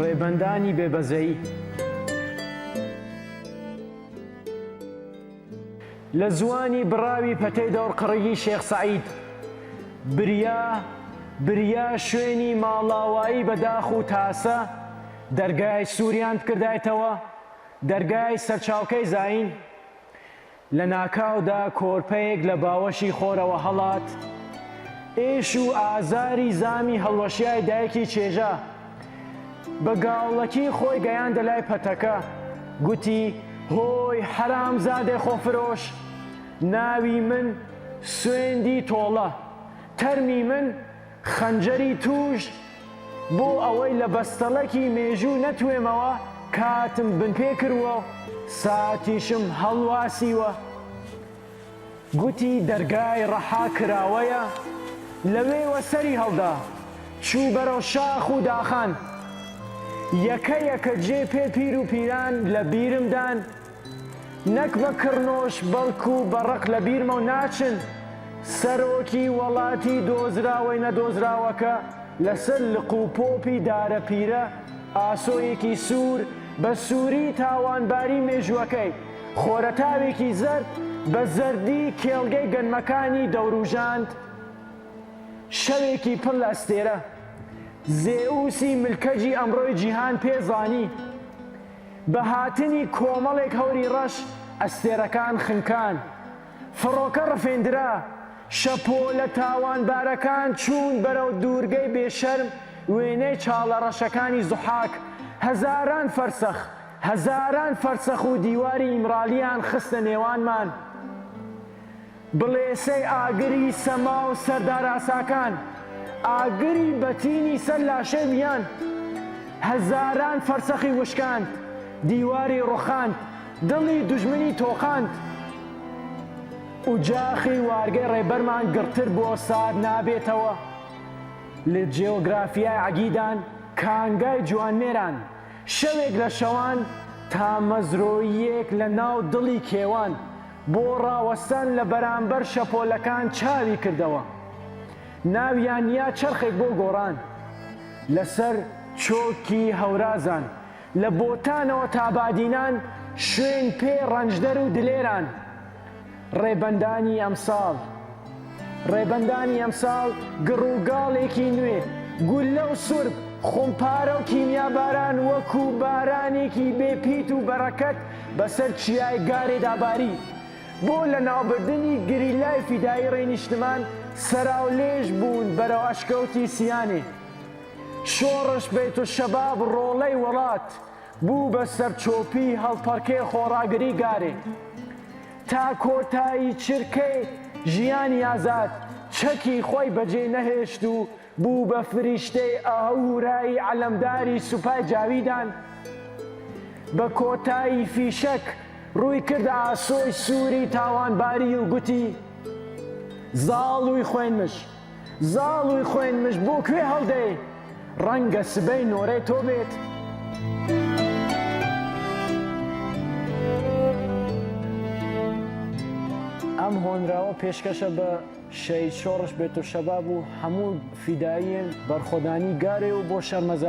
ڕێبەندانی بێبەزەیی. لە زوانی بڕاوی پەتەی دەوڕقڕگی شێخ سەعید بریا شوێنی ماڵاوایی بەداخ و تاسە دەرگای سووریان کردایەتەوە، دەرگای سەرچاوکەی زاین. لە ناکاودا کۆرپەیەک لە باوەشی خۆرەوە هەڵات، ئێش و ئازاری زامی هەڵوەشیای دایکی چێژە بە گاوڵەکی خۆی گەیاندە لای پەتەکە، گوتی: هۆی حەرامزادەی خۆفرۆش، ناوی من سوێندی تۆڵە، تەرمی من خەنجەری توش، بۆ ئەوەی لە بەستەڵەکی مێژوو نەتوێمەوە کاتم بن پێ کردووە ساتیشم هەڵواسیوە. گوتی دەرگای ڕەحا کراوەیە، لەوێوە سەری هەڵدا چوو بەرەو شاخ و داخان. یەکە یەکە جێ پێ پیر و پیران لە بیرمدان، نەک بە کڕنۆش بەڵکو بەڕق لە بیرمە و ناچن. سەرۆکی وڵاتی دۆزراوەی نەدۆزراوەکە لەسەر لق و پۆپی دارە پیرە ئاسۆیەکی سوور بە سووری تاوانباری مێژوەکەی، خۆرەتاوێکی زەرد بە زەردی کێڵگەی گەنمەکانی دەوروژاند. شەوێکی پڕ لە ئەستێرە زێئوسی ملکەجی ئەمڕۆی جیهان پێزانی. بە هاتنی کۆمەڵێک هەوری ڕەش ئەستێرەکان خنکان، فڕۆکە ڕفێندرا، شەپۆلە تاوانبارەکان چوون بەرەو دوورگەی بێشەرم وێنەی چاڵە ڕەشەکانی زوحاک. هەزاران فەرسەخ و دیواری ئیمرالیان خستە نێوانمان. بڵێسەی ئاگری سەما و سەرداراساکان، ئاگری بەتینی سەر لاشەی میان. هەزاران فەرسەخی وشکاند، دیواری ڕوخاند، دڵی دوژمنی تۆقاند. و جاخی وارگەی ڕێبەرمان گرتر بۆ سار نابێتەوە. لە جێۆگرافیای عەگیدان کانگای جوانمێران، شەوێک لە شەوان تا مەزرۆییەک لە ناو دڵی کێوان بۆ ڕاوەستان لە بەرامبەر شەپۆلەکان چاوی کردەوە. ناویان یا چەرخێک بۆ گۆڕان لەسەر چۆکی هەورازان، لە بۆتانەوە تا بادینان شوێن پێ ڕەنجدەر و دلێران. ڕێبەندانی ئەمساڵ گڕووگاڵێکی نوێ، گولە و سورب، خۆمپارە و کیمیا باران وەکو بارانێکی بێپیت و بەڕەکەت بەسەر چیای گارێ داباری. بۆ لە ناوبردنی گریلای فیدایی ڕێنیشتمان سەراولێژ بوون بەرەو ئەشکەوتی سیانێ. شۆڕش بێت و شەباب ڕۆڵەی وڵات بوو بە سەرچۆپی هەڵپەڕکێ خۆڕاگری گارێ. تا کۆتایی چرکەی ژیانی ئازاد چەکی خۆی بەجێ نەهێشت و بوو بە فریشتەی ئاهورایی عەلەمداری سوپای جاویدان. بە کۆتایی فیشەک ڕووی کرد ئاسۆی سووری تاوانباری و گوتی: زاڵووی خوێنمش بۆ کوێ هەڵدەی، ڕەنگە سبەی نۆرەی تۆ بێت. ئەم هۆنراوە پێشکەشە بە شەید شۆڕش بێت و شەباب و هەموو فیداییان بەرخۆدانی گارێ و بۆ شەرمەزار